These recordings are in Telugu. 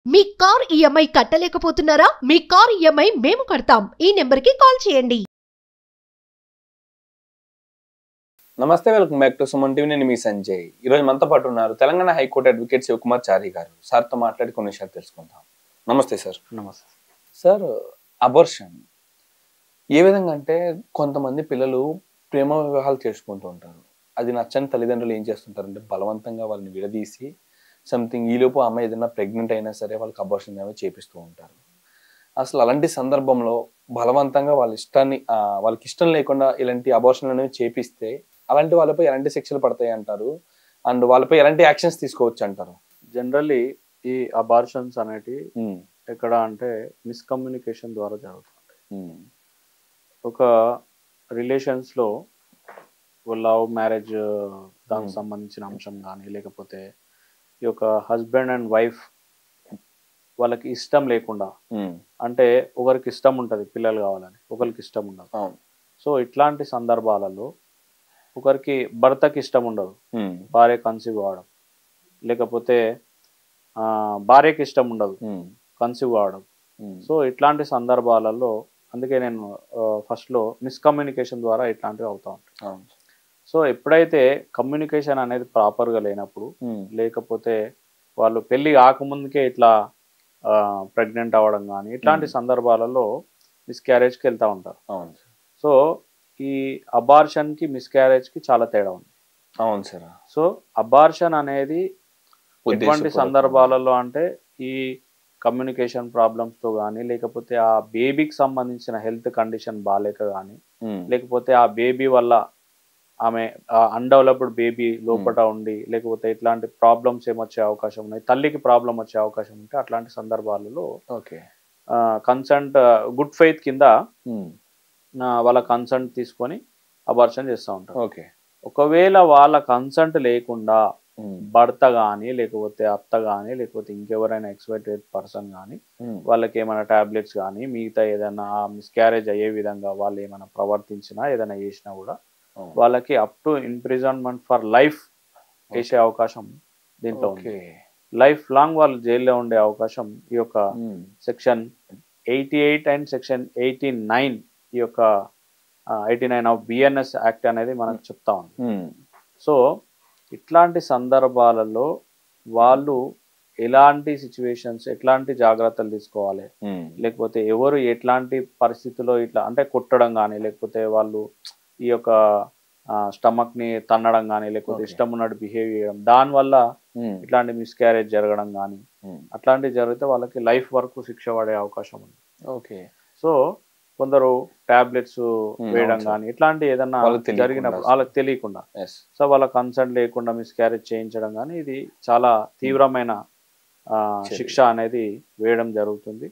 మీ కార్ ఈఎంఐ కట్టలేకపోతున్నారా? మీ కార్ ఈఎంఐ మేము కడతాం. ఈ నెంబర్కి కాల్ చేయండి. నమస్తే, welcome back to Suman TV. నేను మీ సంజయ్. ఈరోజు మనతో పాటు ఉన్నారు తెలంగాణ హైకోర్టు అడ్వకేట్ శివకుమార్ చారి గారు. సార్తో మాట్లాడి కొన్ని విషయాలు తెలుసుకుందాం. నమస్తే సార్. నమస్తే సార్, అబార్షన్ ఏ విధంగా అంటే కొంతమంది పిల్లలు ప్రేమ వివాహాలు చేసుకుంటూ ఉంటారు. అది నచ్చని తల్లిదండ్రులు ఏం చేస్తుంటారంటే బలవంతంగా వాళ్ళని విడదీసి సంథింగ్ ఈలోపు అమ్మాయి ఏదైనా ప్రెగ్నెంట్ అయినా సరే వాళ్ళకి అబార్షన్ అనేవి చేపిస్తూ ఉంటారు. అసలు అలాంటి సందర్భంలో బలవంతంగా వాళ్ళకి ఇష్టం లేకుండా ఇలాంటి అబార్షన్లు అనేవి చేపిస్తే అలాంటి వాళ్ళపై ఎలాంటి శిక్షలు పడతాయి అంటారు? అండ్ వాళ్ళపై ఎలాంటి యాక్షన్స్ తీసుకోవచ్చు అంటారు? జనరల్లీ ఈ అబార్షన్స్ అనేటి ఎక్కడ అంటే మిస్కమ్యూనికేషన్ ద్వారా జరుగుతుంది. ఒక రిలేషన్స్లో లవ్ మ్యారేజ్ దానికి సంబంధించిన అంశం కానీ లేకపోతే ఈ యొక్క హస్బెండ్ అండ్ వైఫ్ వాళ్ళకి ఇష్టం లేకుండా, అంటే ఒకరికి ఇష్టం ఉంటుంది పిల్లలు కావాలని, ఒకరికి ఇష్టం ఉండదు. సో ఇట్లాంటి సందర్భాలలో ఒకరికి భర్తకి ఇష్టం ఉండదు భార్య కన్సీవ్ కావడం, లేకపోతే భార్యకి ఇష్టం ఉండదు కన్సీవ్ కావడం. సో ఇట్లాంటి సందర్భాలలో అందుకే నేను ఫస్ట్లో మిస్కమ్యూనికేషన్ ద్వారా ఇట్లాంటివి అవుతూ ఉంటాయి. సో ఎప్పుడైతే కమ్యూనికేషన్ అనేది ప్రాపర్గా లేనప్పుడు, లేకపోతే వాళ్ళు పెళ్ళి కాకముందుకే ఇట్లా ప్రెగ్నెంట్ అవ్వడం కానీ ఇట్లాంటి సందర్భాలలో మిస్క్యారేజ్కి వెళ్తూ ఉంటారు. సో ఈ అబార్షన్కి మిస్క్యారేజ్కి చాలా తేడా ఉంది. అవును సార్. సో అబార్షన్ అనేది ఎటువంటి సందర్భాలలో అంటే ఈ కమ్యూనికేషన్ ప్రాబ్లమ్స్తో కానీ, లేకపోతే ఆ బేబీకి సంబంధించిన హెల్త్ కండిషన్ బాగాలేక కానీ, లేకపోతే ఆ బేబీ వల్ల ఆమె అన్డెవలప్డ్ బేబీ లోపల ఉండి, లేకపోతే ఇట్లాంటి ప్రాబ్లమ్స్ ఏమొచ్చే అవకాశం ఉన్నాయి, తల్లికి ప్రాబ్లం వచ్చే అవకాశం ఉంటే అట్లాంటి సందర్భాలలో కన్సెంట్ గుడ్ ఫెయిత్ కింద వాళ్ళ కన్సెంట్ తీసుకొని అబార్షన్ చేస్తూ ఉంటారు. ఒకవేళ వాళ్ళ కన్సెంట్ లేకుండా భర్త కానీ, లేకపోతే అత్త కానీ, లేకపోతే ఇంకెవరైనా ఎక్స్పెక్టెడ్ పర్సన్ కానీ వాళ్ళకి ఏమైనా టాబ్లెట్స్ కానీ మిగతా ఏదైనా మిస్క్యారేజ్ అయ్యే విధంగా వాళ్ళు ఏమైనా ప్రవర్తించినా ఏదైనా చేసినా కూడా వాళ్ళకి up to imprisonment for life వేసే అవకాశం దీంట్లో ఉంది. లైఫ్ లాంగ్ వాళ్ళు జైల్లో ఉండే అవకాశం ఈ యొక్క సెక్షన్ 88 అండ్ సెక్షన్ 89 ఈ యొక్క 89 ఆఫ్ బిఎన్ఎస్ యాక్ట్ అనేది మనకు చెప్తా ఉంది. సో ఇట్లాంటి సందర్భాలలో వాళ్ళు ఎలాంటి సిచ్యువేషన్స్, ఎట్లాంటి జాగ్రత్తలు తీసుకోవాలి, లేకపోతే ఎవరు ఎట్లాంటి పరిస్థితుల్లో ఇట్లా అంటే కొట్టడం కానీ, లేకపోతే వాళ్ళు ఈ యొక్క స్టమక్ ని తన్నడం కానీ, లేకపోతే ఇష్టం ఉన్నట్టు బిహేవ్ చేయడం, దానివల్ల ఇట్లాంటి మిస్క్యారేజ్ జరగడం కానీ అట్లాంటివి జరిగితే వాళ్ళకి లైఫ్ వరకు శిక్ష పడే అవకాశం ఉంది. సో కొందరు టాబ్లెట్స్ వేయడం కానీ ఇట్లాంటి ఏదన్నా జరిగినప్పుడు వాళ్ళకి తెలియకుండా, సో వాళ్ళ కన్సర్న్ లేకుండా మిస్క్యారేజ్ చేయించడం కానీ ఇది చాలా తీవ్రమైన శిక్ష అనేది వేయడం జరుగుతుంది.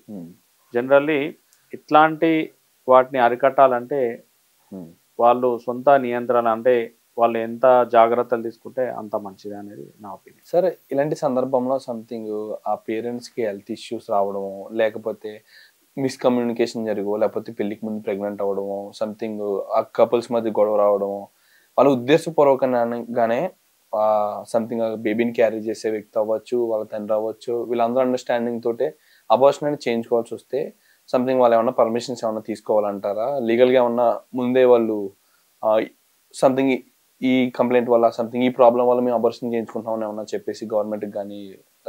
జనరల్లీ ఇట్లాంటి వాటిని అరికట్టాలంటే వాళ్ళు సొంత నియంత్రణ, అంటే వాళ్ళు ఎంత జాగ్రత్తలు తీసుకుంటే అంత మంచిది అనేది నా ఒపీనియన్. సరే, ఇలాంటి సందర్భంలో సంథింగ్ ఆ పేరెంట్స్కి హెల్త్ ఇష్యూస్ రావడము, లేకపోతే మిస్కమ్యూనికేషన్ జరగవు, లేకపోతే పెళ్లికి ముందు ప్రెగ్నెంట్ అవ్వడము, సంథింగ్ ఆ కపుల్స్ మధ్య గొడవ రావడము, వాళ్ళు ఉద్దేశపూర్వకంగానే సంథింగ్ బేబీని క్యారీ చేసే వ్యక్తి అవ్వచ్చు, వాళ్ళ తండ్రి అవ్వచ్చు, వీళ్ళందరూ అండర్స్టాండింగ్ తోటే అబార్షన్ అనేది చేయించుకోవాల్సి వస్తే సంథింగ్ వాళ్ళు ఏమన్నా పర్మిషన్స్ ఏమన్నా తీసుకోవాలంటారా? లీగల్గా ఏమన్నా ముందే వాళ్ళు సంథింగ్ ఈ కంప్లైంట్ వల్ల, సంథింగ్ ఈ ప్రాబ్లం వల్ల మేము అబార్షన్ చేయించుకుంటామని ఏమన్నా చెప్పేసి గవర్నమెంట్కి కానీ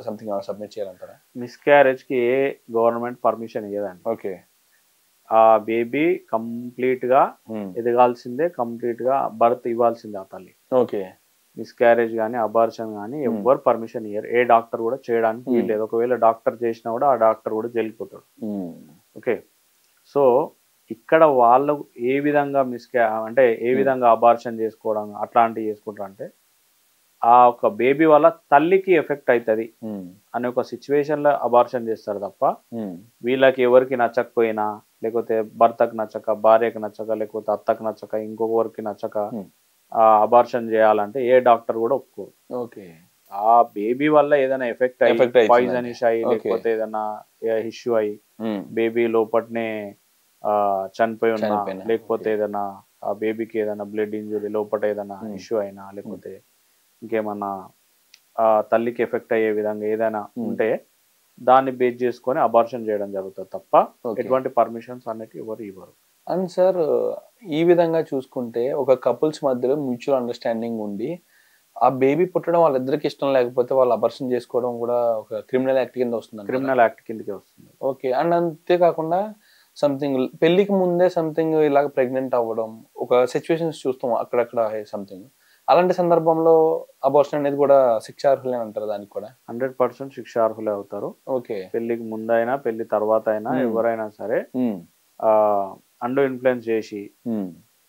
సంథింగ్ ఏమైనా సబ్మిట్ చేయాలంటారా? మిస్క్యారేజ్కి ఏ గవర్నమెంట్ పర్మిషన్ ఇవ్వదండి. ఆ బేబీ కంప్లీట్ గా ఎదగాల్సిందే, కంప్లీట్ గా బర్త్ ఇవ్వాల్సిందే ఆ తల్లి. మిస్క్యారేజ్ కానీ అబార్షన్ కానీ ఎవరు పర్మిషన్ ఇయ్యరు. ఏ డాక్టర్ కూడా చేయడానికి వీల్లేదు. ఒకవేళ డాక్టర్ చేసినా కూడా ఆ డాక్టర్ కూడా జైలుపోతాడు. ఓకే, సో ఇక్కడ వాళ్ళు ఏ విధంగా అంటే ఏ విధంగా అబార్షన్ చేసుకోవడం అట్లాంటివి చేసుకుంటారు అంటే ఆ ఒక బేబీ వల్ల తల్లికి ఎఫెక్ట్ అవుతుంది అనే ఒక సిచ్యువేషన్ లో అబార్షన్ చేస్తారు తప్ప వీళ్ళకి ఎవరికి నచ్చకపోయినా, లేకపోతే భర్తకు నచ్చక, భార్యకు నచ్చక, లేకపోతే అత్తకు నచ్చక, ఇంకొకరికి నచ్చక అబార్షన్ చేయాలంటే ఏ డాక్టర్ కూడా ఒప్పుకోరు. ఆ బేబీ వల్ల ఏదైనా ఎఫెక్ట్ అయ్యి పాయిజనిష్ అయ్యి, లేకపోతే ఏదైనా ఇష్యూ అయ్యి బేబీ లోపట్నే చనిపోయి ఉన్నా, లేకపోతే ఏదైనా ఆ బేబీకి ఏదైనా బ్లడ్ ఇంజురీ లోపల ఏదైనా ఇష్యూ అయినా, లేకపోతే ఇంకేమన్నా తల్లికి ఎఫెక్ట్ అయ్యే విధంగా ఏదైనా ఉంటే దాన్ని బేస్ చేసుకొని అబార్షన్ చేయడం జరుగుతుంది తప్ప Okay. ఎటువంటి పర్మిషన్స్ అనేవి ఎవరు ఇవ్వరు. అండ్ సార్, ఈ విధంగా చూసుకుంటే ఒక కపుల్స్ మధ్యలో మ్యూచువల్ అండర్స్టాండింగ్ ఉండి ఆ బేబీ పుట్టడం వాళ్ళిద్దరికి ఇష్టం లేకపోతే వాళ్ళు అబార్షన్ చేసుకోవడం కూడా ఒక క్రిమినల్ యాక్ట్ కింద వస్తుంది. క్రిమినల్ యాక్ట్ కిందకి వస్తుంది. ఓకే. అండ్ అంతేకాకుండా సంథింగ్ పెళ్లికి ముందే సంథింగ్ ఇలాగ ప్రెగ్నెంట్ అవ్వడం ఒక సిచ్యువేషన్స్ చూస్తాం అక్కడక్కడ సంథింగ్. అలాంటి సందర్భంలో అబార్షన్ అనేది కూడా శిక్షార్హులే అంటారు దానికి కూడా? 100% శిక్షార్హులే అవుతారు. ఓకే. పెళ్లికి ముందైనా పెళ్లి తర్వాత అయినా ఎవరైనా సరే అండర్ ఇన్ఫ్లుయెన్స్ చేసి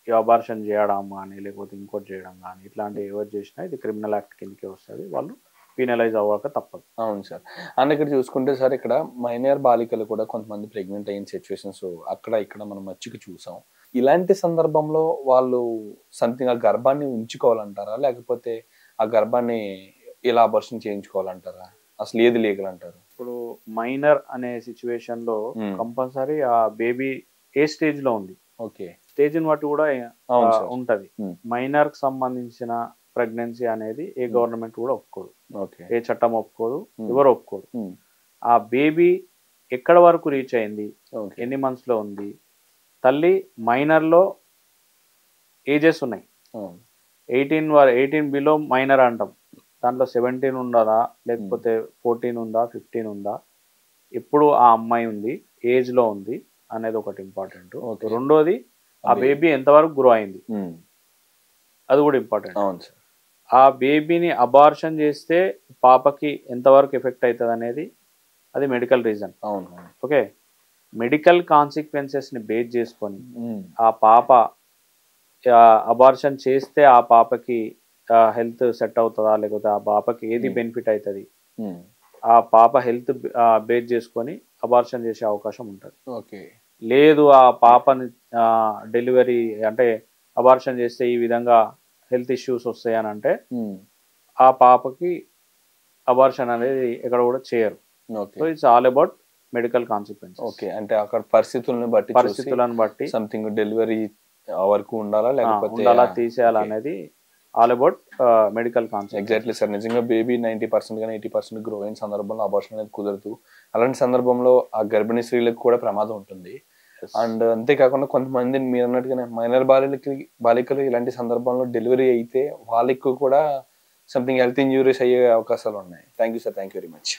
అబార్షన్ చేయడం కానీ లేకపోతే ఇంకోటి చేయడం కానీ ఇట్లాంటివి ఎవరు చేసినా ఇది క్రిమినల్ యాక్ట్ కిందకి వస్తుంది. వాళ్ళు పీనలైజ్ అవ్వక తప్పదు. అవును సార్. అండ్ ఇక్కడ చూసుకుంటే సార్, ఇక్కడ మైనర్ బాలికలు కూడా కొంతమంది ప్రెగ్నెంట్ అయిన సిచ్యువేషన్స్ అక్కడ ఇక్కడ మనం మచ్చికి చూసాం. ఇలాంటి సందర్భంలో వాళ్ళు సంథింగ్ ఆ గర్భాన్ని ఉంచుకోవాలంటారా, లేకపోతే ఆ గర్భాన్ని ఇలా అబార్షన్ చేయించుకోవాలంటారా? అసలు ఏది లీగల్ అంటారు? ఇప్పుడు మైనర్ అనే సిచ్యువేషన్ లో కంపల్సరీ ఆ బేబీ ఏ స్టేజ్ లో ఉంది, ఓకే, స్టేజ్ ని బట్టి కూడా ఉంటది. మైనర్ కి సంబంధించిన ప్రెగ్నెన్సీ అనేది ఏ గవర్నమెంట్ కూడా ఒప్పుకోదు, ఏ చట్టం ఒప్పుకోదు, ఎవరు ఒప్పుకోదు. ఆ బేబీ ఎక్కడ వరకు రీచ్ అయింది, ఎన్ని మంత్స్ లో ఉంది, తల్లి మైనర్ లో ఏజెస్ ఉన్నాయి. 18 బిలో మైనర్ అంటాం. దాంట్లో 17 ఉండదా, లేకపోతే 14 ఉందా, 15 ఉందా, ఎప్పుడు ఆ అమ్మాయి ఉంది, ఏజ్ లో ఉంది అనేది ఒకటి ఇంపార్టెంట్. రెండోది ఆ బేబీ ఎంతవరకు గ్రో అయింది, అది కూడా ఇంపార్టెంట్. అవును సార్. ఆ బేబీని అబార్షన్ చేస్తే పాపకి ఎంతవరకు ఎఫెక్ట్ అవుతుంది అనేది అది మెడికల్ రీజన్. అవును. ఓకే, మెడికల్ కాన్సిక్వెన్సెస్ ని బేస్ చేసుకొని ఆ పాప అబార్షన్ చేస్తే ఆ పాపకి హెల్త్ సెట్ అవుతుందా, లేకపోతే ఆ పాపకి ఏది బెనిఫిట్ అవుతుంది, ఆ పాప హెల్త్ బేస్ చేసుకొని అబార్షన్ చేసే అవకాశం ఉంటుంది. ఓకే. లేదు ఆ పాపని డెలివరీ అంటే అబార్షన్ చేస్తే ఈ విధంగా హెల్త్ ఇష్యూస్ వస్తాయి అని అంటే ఆ పాపకి అబార్షన్ అనేది ఎక్కడ కూడా చేయరు. So it's all about medical consequences. Okay. అంటే అక్కడ పరిస్థితులను బట్టి సంథింగ్ డెలివరీ వరకు ఉండాలా, లేకపోతే తీసేయాలనేది all about medical concept. Exactly sir. నిజంగా బేబీ 90% కానీ 80% గ్రో అయిన సందర్భంలో అబార్షన్ అనేది కుదరదు. అలాంటి సందర్భంలో ఆ గర్భిణీ స్త్రీలకు కూడా ప్రమాదం ఉంటుంది. అండ్ అంతేకాకుండా కొంతమంది మీరు అన్నట్టుగానే మైనర్ బాలికలు ఇలాంటి సందర్భంలో డెలివరీ అయితే వాళ్ళకి కూడా సంథింగ్ హెల్త్ ఇంజూరీస్ అయ్యే అవకాశాలు ఉన్నాయి. Thank you sir. Thank you very much.